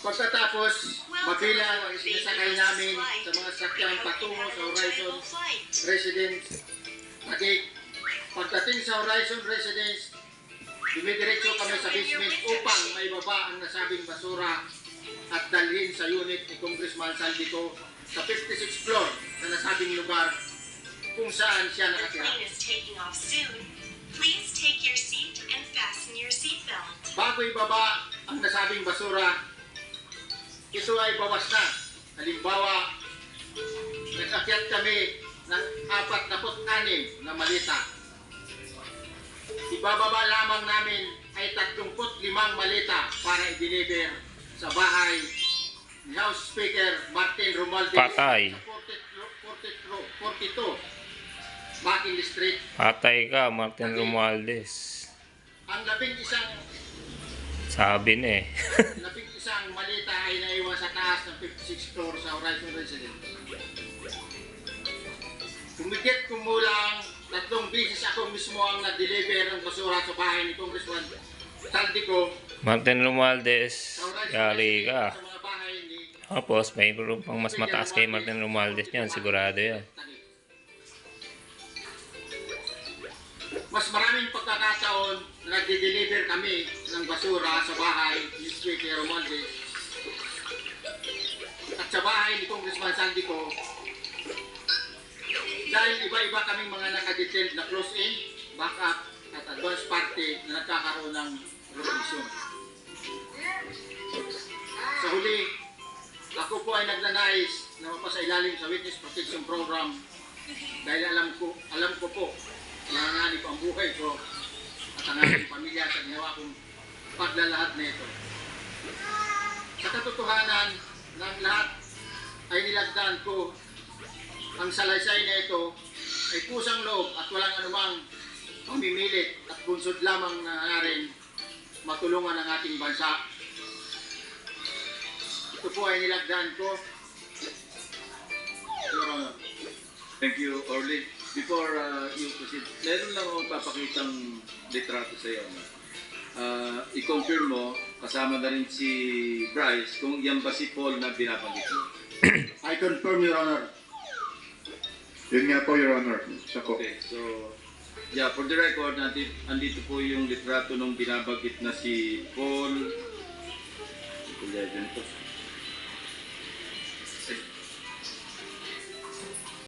Pagkatapos, mabilang ang sinasakay namin sa mga sakyang patungo sa Horizon Residence. Pagdating sa Horizon Residence, dumidiretso kami sa basement upang maibaba ang nasabing basura at dalhin sa unit ni Congressman Saldico sa 56th floor sa nasabing lugar kung saan siya nakatira. Please take your seat and fasten your seatbelt. Bago ibaba ang nasabing basura, ito ay bawas na. Halimbawa, nag-akyat kami ng 46 na malita. Ibababa lamang namin ay 35 malita para i-deliver sa bahay ni House Speaker Martin Romualdez Patay. sa 42 Makin Street. Patay ka, Martin Romualdez. Ang 11 Sabi na eh. malita ay naiwan sa taas ng 56th floor sa Horizon Residence. Kumikit kumulang 3 beses ako mismo ang nag-deliver ng basura sa bahay ni Congressman Saldico. Martin Romualdez, yari ka. Sa mga bahay ni Tapos, may pang mas mataas kay Martin Romualdez niyan, sigurado yan. Mas maraming pagkakataon na nagde-deliver kami ng basura sa bahay ni Speaker Romualdez at sa bahay ni Congressman Saldico dahil iba-iba kaming mga nakadetailed na close-in, backup at advance party na nagkakaroon ng revolution. Sa huli, ako po ay nagnanais na mapasailalim sa Witness Protection Program dahil alam ko po nanganganib ang buhay ko at ang aking pamilya sa ginawa kong paglalahat na ito. Sa katotohanan ng lahat ay nilagdaan ko ang salaysay na ito ay pusang loob at walang anumang pamimilit at bunsod lamang na nangaring matulungan ang ating bansa. Ito po ay nilagdaan ko. Thank you, Orly. Before you proceed, meron lang akong papakitang litrato sa iyo. I-confirm mo, kasama na rin si Bryce, kung yan ba si Paul na binabanggit mo. I confirm, Your Honor. Yun nga po, Your Honor. Siya po. Okay, so, yeah, for the record, andito po yung litrato nung binabanggit na si Paul.